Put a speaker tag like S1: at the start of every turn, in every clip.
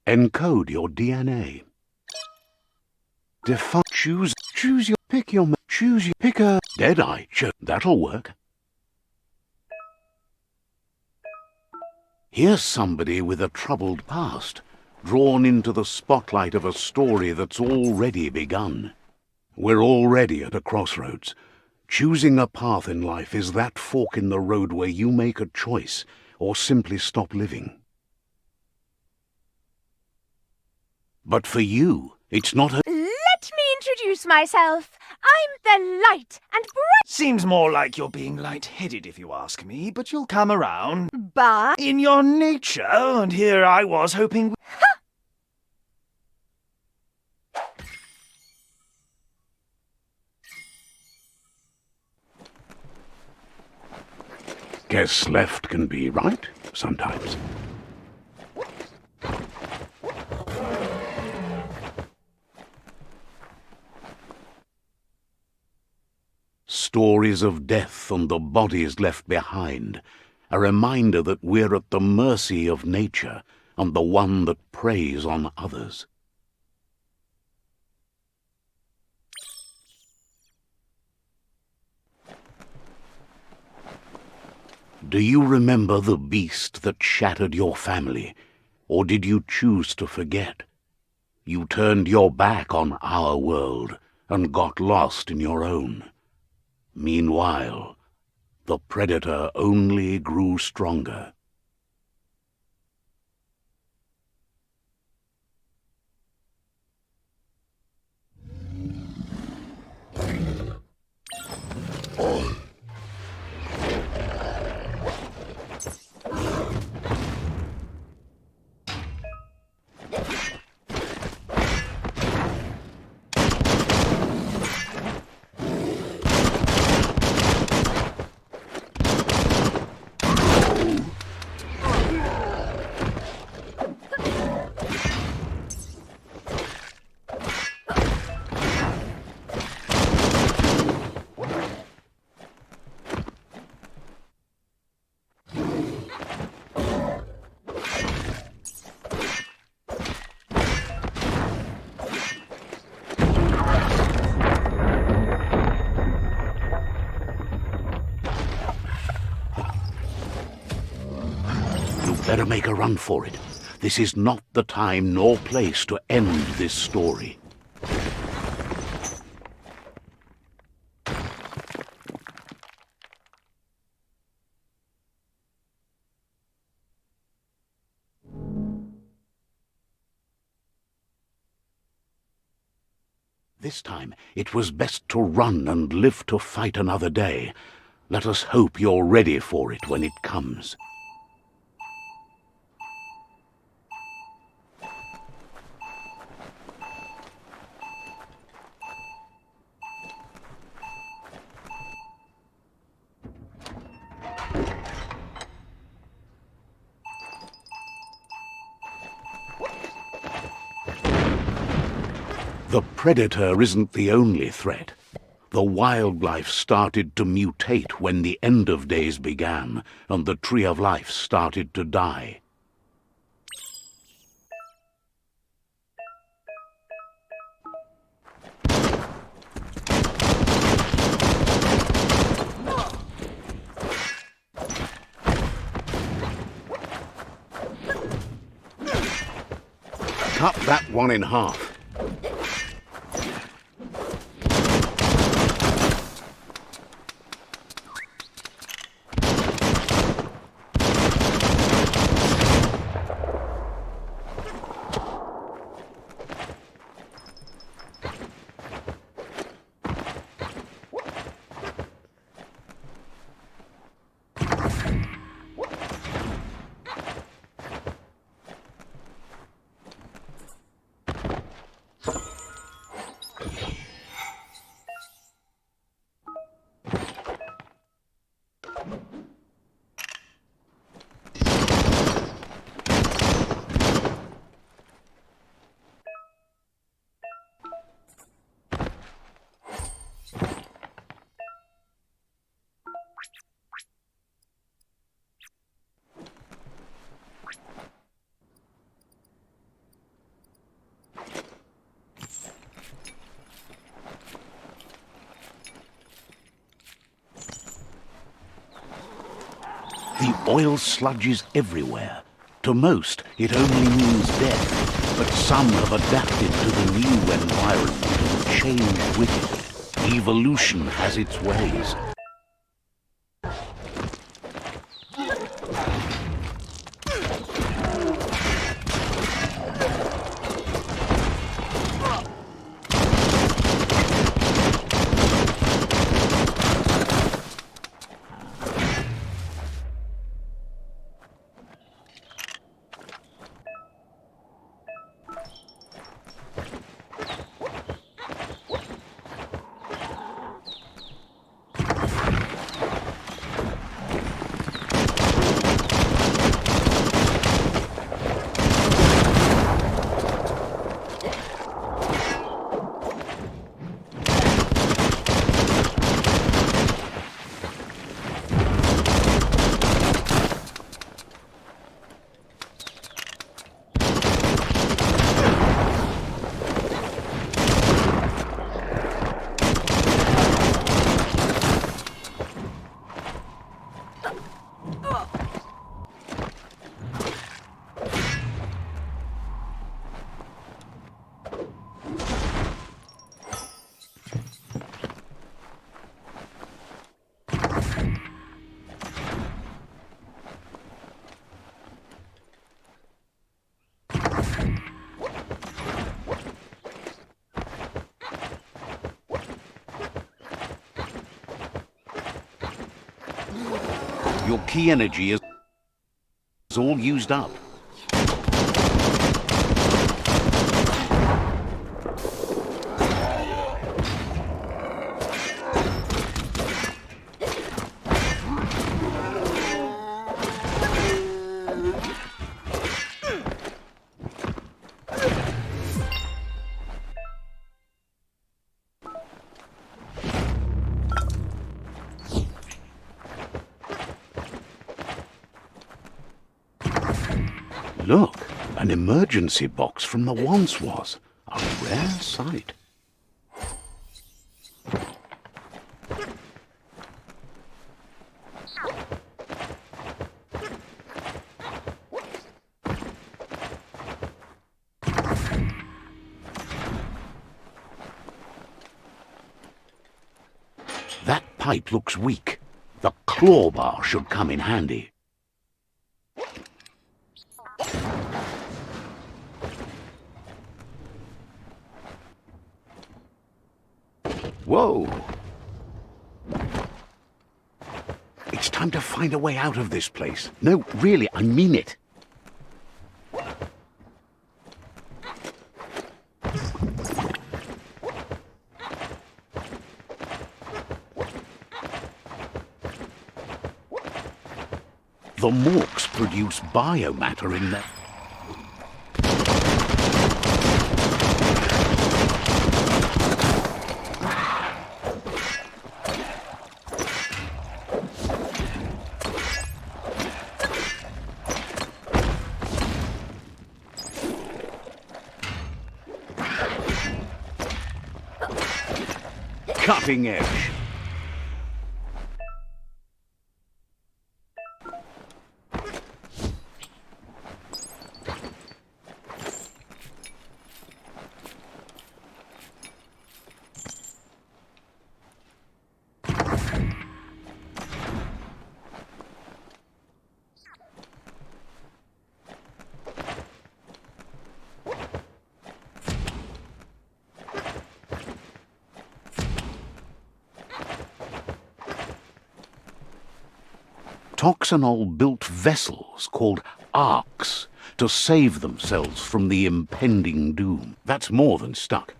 S1: Encode your DNA. Choose your, pick your, pick a Deadeye. That'll work. Here's somebody with a troubled past, drawn into the spotlight of a story that's already begun. We're already at a crossroads. Choosing a path in life is that fork in the road where you make a choice or simply stop living. But for you, it's not a...
S2: Let me introduce myself. I'm the light and bright...
S3: Seems more like you're being light-headed if you ask me, but you'll come around.
S2: But...
S3: In your nature, and here I was hoping...
S1: Guess left can be right, sometimes. Stories of death and the bodies left behind, a reminder that we're at the mercy of nature and the one that preys on others. Do you remember the beast that shattered your family, or did you choose to forget? You turned your back on our world and got lost in your own. Meanwhile, the predator only grew stronger. Better make a run for it. This is not the time nor place to end this story. This time, it was best to run and live to fight another day. Let us hope you're ready for it when it comes. The predator isn't the only threat. The wildlife started to mutate when the end of days began, and the tree of life started to die. Cut that one in half. The oil sludges everywhere. To most, it only means death, but some have adapted to the new environment and changed with it. Evolution has its ways. Your key energy is all used up. Look, an emergency box from the once was. A rare sight. That pipe looks weak. The claw bar should come in handy. Whoa! It's time to find a way out of this place. No, really, I mean it. The morks produce biomatter in there. Cutting edge. Toxanol built vessels called arks to save themselves from the impending doom. That's more than stuck.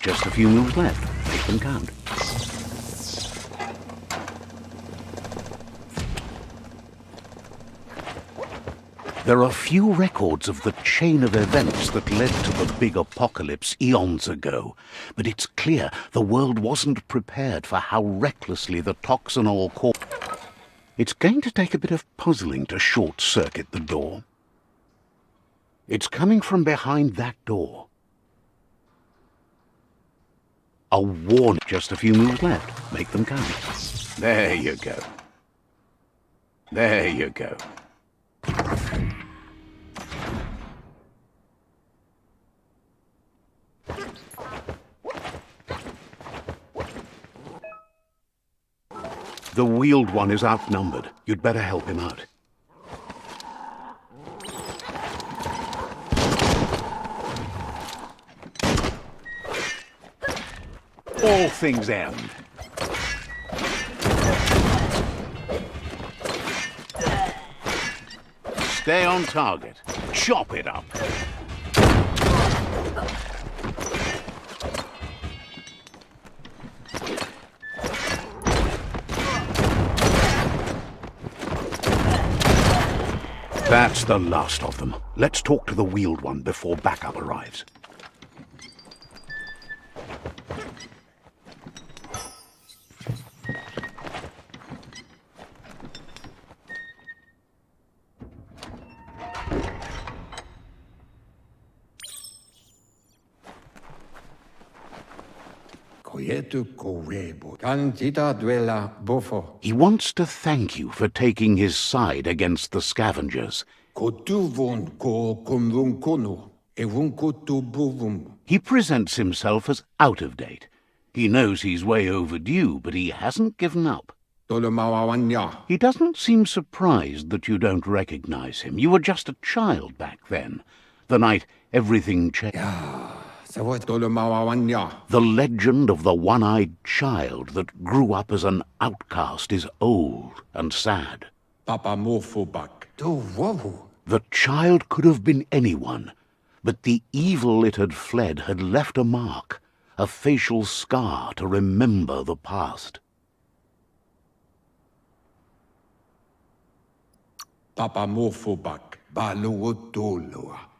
S1: Just a few moves left. Make them count. There are few records of the chain of events that led to the big apocalypse eons ago, but it's clear the world wasn't prepared for how recklessly the Toxanol core... It's going to take a bit of puzzling to short-circuit the door. It's coming from behind that door. A warning. Just a few moves left. Make them count. There you go. There you go. The wheeled one is outnumbered. You'd better help him out. All things end. Stay on target. Chop it up. That's the last of them. Let's talk to the wheeled one before backup arrives. He wants to thank you for taking his side against the scavengers. He presents himself as out of date. He knows he's way overdue, but he hasn't given up. He doesn't seem surprised that you don't recognize him. You were just a child back then, the night everything changed. The legend of the one-eyed child that grew up as an outcast is old and sad. The child could have been anyone, but the evil it had fled had left a mark, a facial scar to remember the past.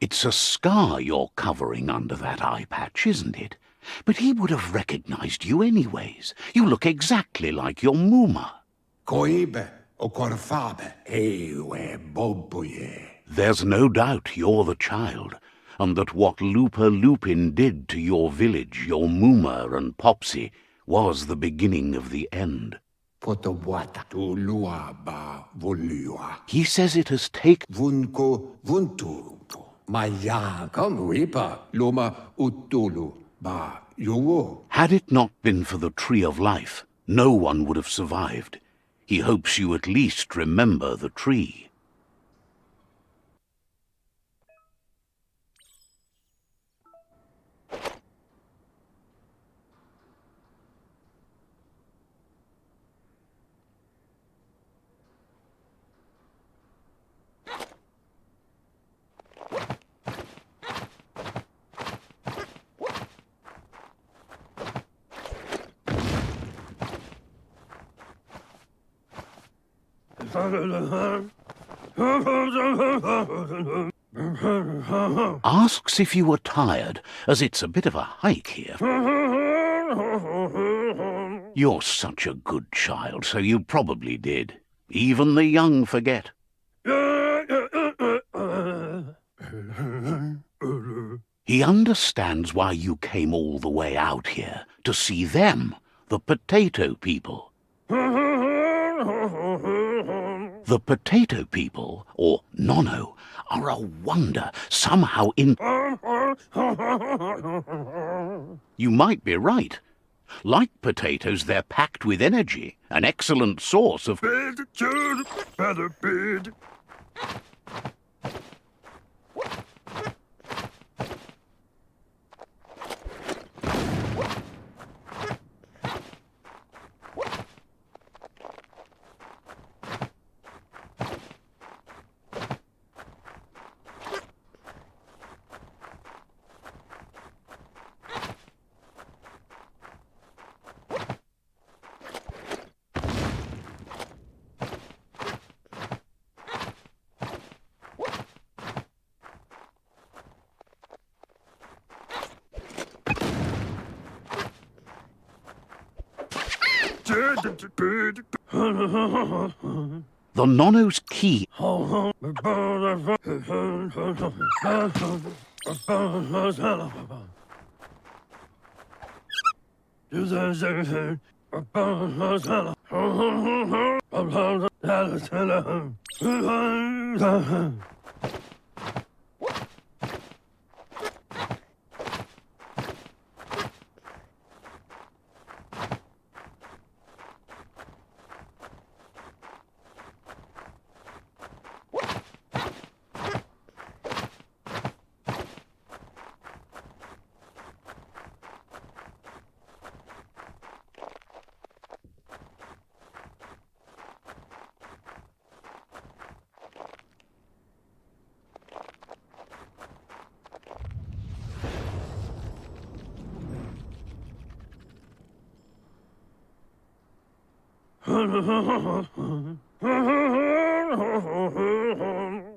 S1: It's a scar you're covering under that eye patch, isn't it? But he would have recognized you anyways. You look exactly like your Muma. There's no doubt you're the child, and that what LUPA-LUPIN did to your village, your Muma and Popsy, was the beginning of the end. He says it has taken... Had it not been for the Tree of Life, no one would have survived. He hopes you at least remember the tree. Asks if you were tired, as it's a bit of a hike here. You're such a good child, so you probably did. Even the young forget. He understands why you came all the way out here, to see them, the potato people. The potato people, or NONO, are a wonder, somehow You might be right. Like potatoes, they're packed with energy, an excellent source of... The NONO's key...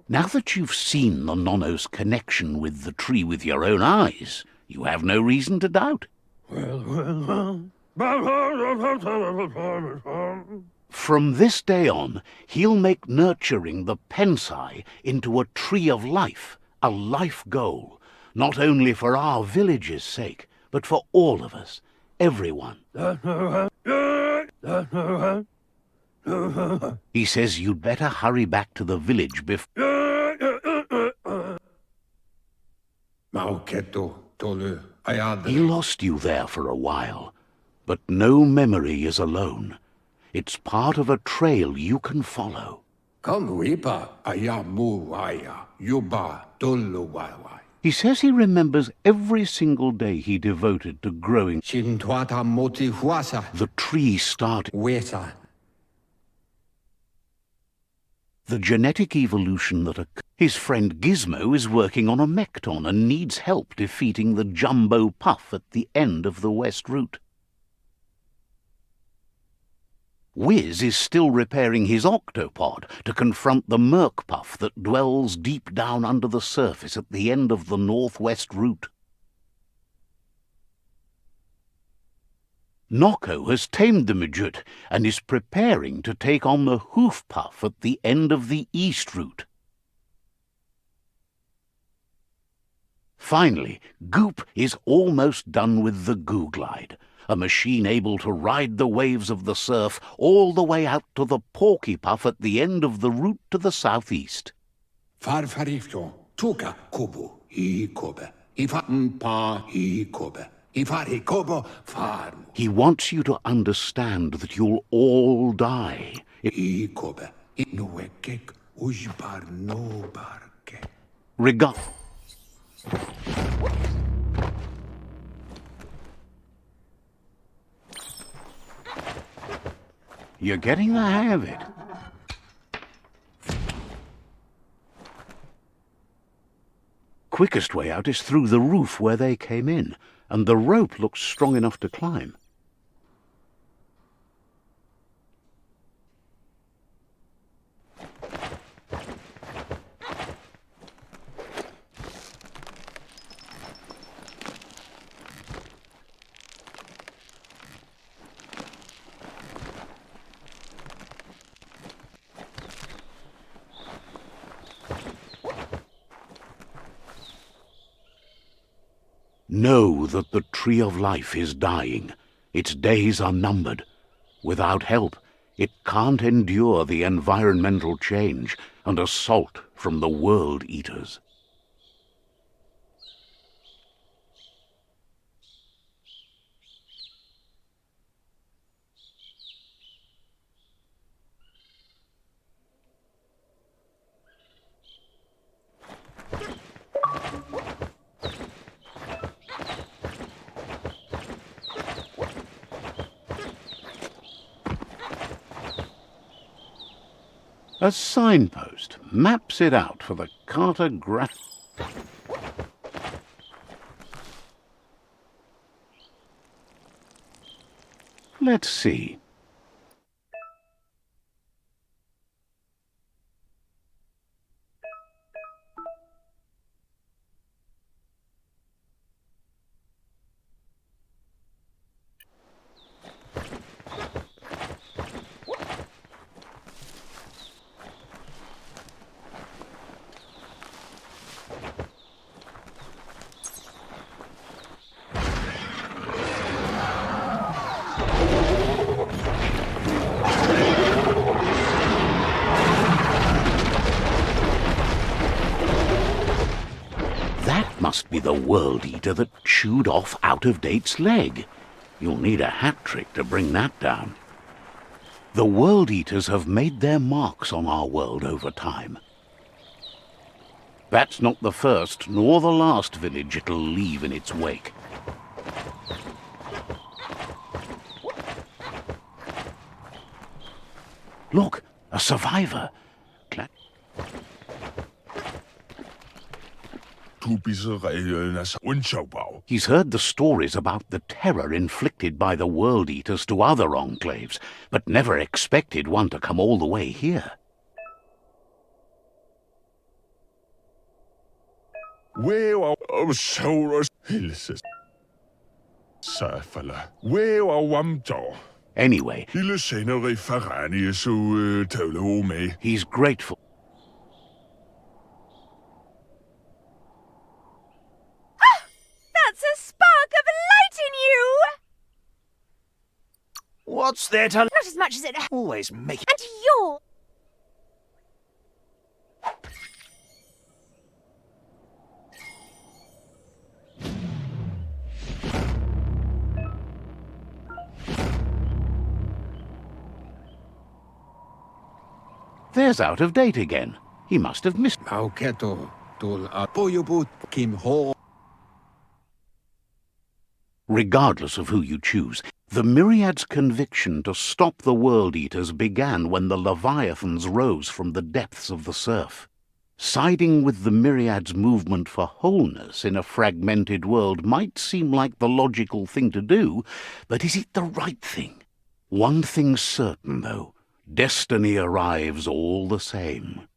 S1: Now that you've seen the Nono's connection with the tree with your own eyes, you have no reason to doubt. From this day on, he'll make nurturing the PENSAI into a tree of life, a life goal, not only for our village's sake, but for all of us, everyone. He says you'd better hurry back to the village before... He lost you there for a while, but no memory is alone. It's part of a trail you can follow. He says he remembers every single day he devoted to growing the tree started. The genetic evolution that occurred. His friend Gizmo is working on a Mekton and needs help defeating the Jumbo Puff at the end of the West Route. Wiz is still repairing his octopod to confront the Merc Puff that dwells deep down under the surface at the end of the Northwest Route. Noko has tamed the midget and is preparing to take on the Hoof Puff at the end of the East Route. Finally, Goop is almost done with the Goo Glide, a machine able to ride the waves of the surf all the way out to the Porky Puff at the end of the route to the southeast. He wants you to understand that you'll all die. You're getting the hang of it. Quickest way out is through the roof where they came in, and the rope looks strong enough to climb. Know that the Tree of Life is dying. Its days are numbered. Without help, it can't endure the environmental change and assault from the World Eaters. A signpost maps it out for the cartograph. Let's see. That must be the World Eater that chewed off Out-of-Date's leg. You'll need a hat trick to bring that down. The World Eaters have made their marks on our world over time. That's not the first nor the last village it'll leave in its wake. Look, a survivor. He's heard the stories about the terror inflicted by the World Eaters to other enclaves, but never expected one to come all the way here. Anyway, he's grateful.
S2: That's a spark of light in you!
S3: What's there to...
S2: Not as much as it...
S3: Always make it...
S2: And you're...
S1: There's Out-of-Date again. He must have missed... Regardless of who you choose, the Myriad's conviction to stop the World Eaters began when the Leviathans rose from the depths of the surf. Siding with the Myriad's movement for wholeness in a fragmented world might seem like the logical thing to do, but is it the right thing? One thing's certain, though. Destiny arrives all the same.